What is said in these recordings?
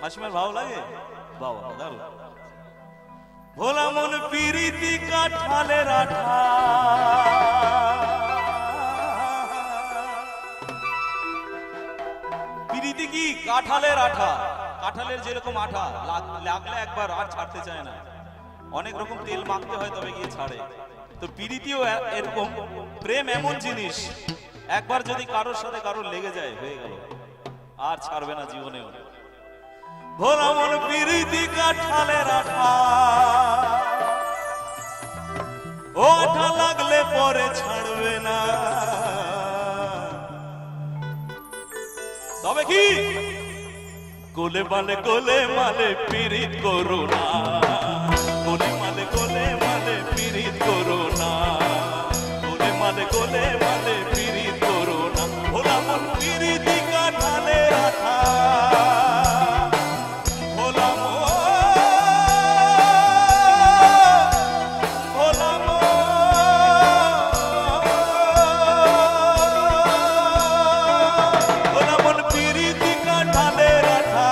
মাসিমার ভালো লাগে বাবা দারুণ। ভোলা মন পিরিতি কাঠালের আঠা, পিরিতি কি কাঁঠালের আঠা, কাঁঠালের যেরকম আঠা লাগলে একবার আর ছাড়তে চায় না, অনেক রকম তেল মাখতে হয় তবে গিয়ে ছাড়ে। তো পিরিতিও এরকম, প্রেম এমন জিনিস একবার যদি কারোর সাথে কারোর লেগে যায় হয়ে গেল, আর ছাড়বে না জীবনেও। ভোলা মন পিরিতি কাঁঠালের আঠা, ও আঠা লাগলে পরে ছাড়বে না, তবে কি গোলে মালে পিরিত করো না, গোলে মালে পিরিত করো না, গোলে মালে পিরিত করো না। ভোলা মন পিরিতি কাঁঠালে আঠা, ভোলা মন পিরিতি কাঁঠালের আঠা,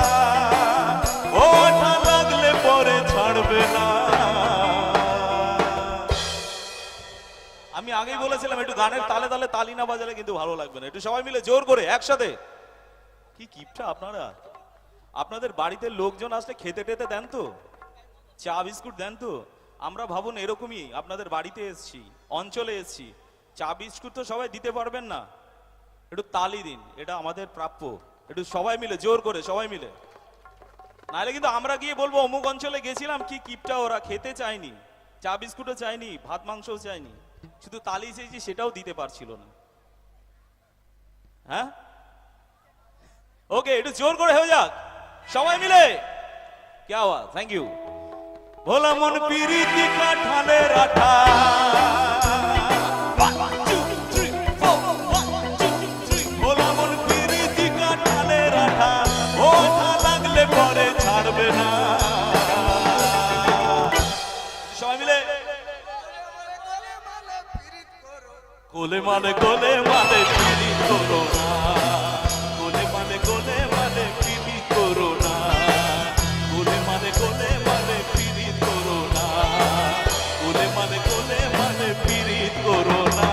ও আঠা লাগলে পরে ছাড়বে না। আমি আগেই বলেছিলাম একটু গানের তালে তালে তালি না বাজালে কিন্তু ভালো লাগবে না, একটু সবাই মিলে জোর করে একসাথে। কি কিপটা আপনারা, আপনাদের বাড়িতে লোকজন আসলে খেতে টেতে দেন তো, চা বিস্কুট দেন তো? আমরা ভাবুন এরকমই আপনাদের বাড়িতে এসছি, অঞ্চলে এসছি, চা বিস্কুট তো সবাই দিতে পারবেন না, একটু তালি দিন, এটা আমাদের প্রাপ্য। একটু সবাই মিলে জোর করে সবাই মিলে, নাহলে কিন্তু আমরা গিয়ে বলবো অমুক অঞ্চলে গেছিলাম, কি কিপটা ওরা, খেতে চায়নি, চা বিস্কুটও চায়নি, ভাত মাংসও চায়নি, শুধু তালি চেয়েছি সেটাও দিতে পারছিল না। হ্যাঁ ওকে, একটু জোর করে হয়ে যাক সবাই মিলে। কে আওয়াজ, থ্যাংক ইউ। ভোলা মন পিরিতি কাঁঠালের আঠা, ভোলা মন পিরিতি কাঁঠালের আঠা, ও আঠা লাগলে পরে ছাড়বে না। সবাই মিলে গোলে মালে পিরিত করো না, গোলে মালে পিরিত করো না, গোলে মালে পিরিত করো না, গোলে মালে পিরিত করো না।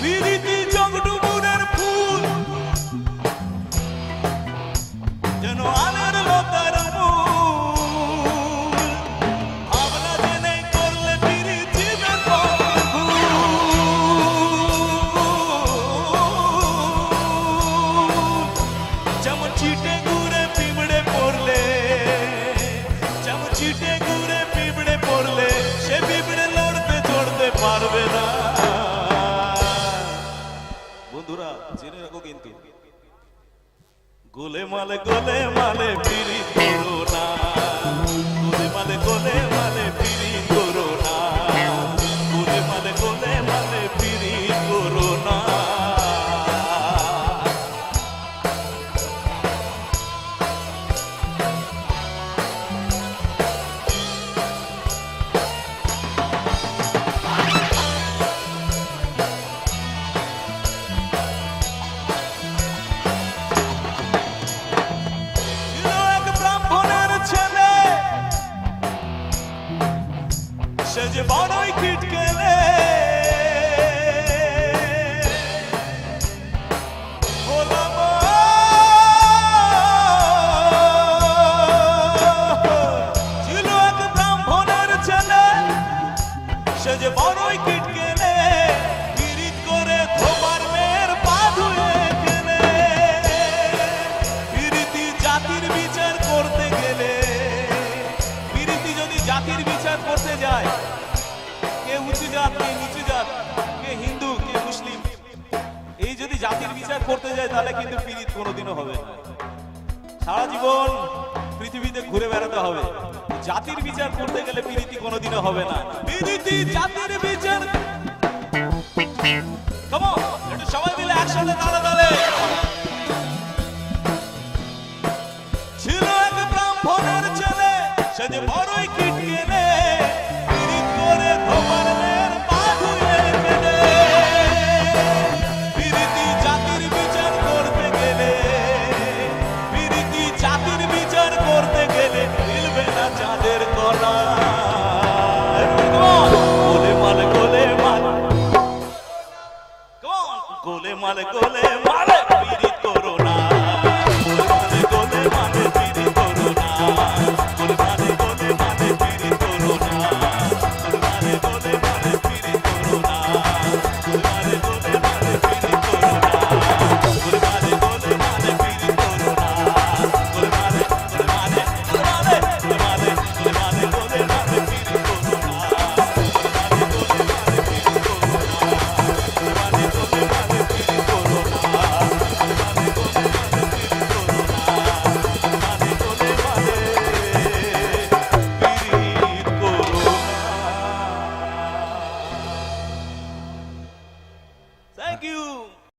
পিরিতি জগডুবুরের ফুল, যেন আলের লতার মূল, ভাবনা জেনে করলে পিরিত জীবের ভুল, যেমন চিটে ঘুরে পিঁপড়ে পড়লে, যেমন চিটে ঘুরে পিঁপড়ে পড়লে, সে পিঁপড়ে লড়তে চড়তে পারবে না। বন্ধুরা জেনে রাখো কিন্তু, গোলে মালে পিরিত করো না, গোলে মালে পিরিত করো না, গোলে মালে পিরিত করো না। সে যে বড়ই খিটকেলে, ভোলা মন ছিল এক ব্রাহ্মণের ছেলে, সে যে বড়ই খিটকেলে, পিরিত করে ধোবার মেয়ের পা ধুয়ে গেলে। পিরিতি জাতির বিচার করতে গেলে, পিরিতি যদি জাতির বিচার করতে যায়, কে উঁচু জাত কে নিচু জাত, কে হিন্দু কে মুসলিম, এই যদি জাতির বিচার করতে যায় তাহলে কিন্তু পিরিত কোনোদিনও হবে না। সারা জীবন পৃথিবীতে ঘুরে বেড়াতে হবে, জাতির বিচার করতে গেলে পিরিতি কোনোদিনও হবে না। পিরিতি জাতির বিচার, কাম অন, একটু সবাই মিলে একসাথে তালে তালে। ছিল সে যে বড়ই কিটকেলে পিরিত করে ধোপারলের পা ধুয়ে গেলে পিরিতি জাতির বিচার করতে গেলে পিরিতি জাতির বিচার করতে গেলে মিলবে না চাঁদের কলা গোলে মাল গোলে মাল গোলে মাল গোলে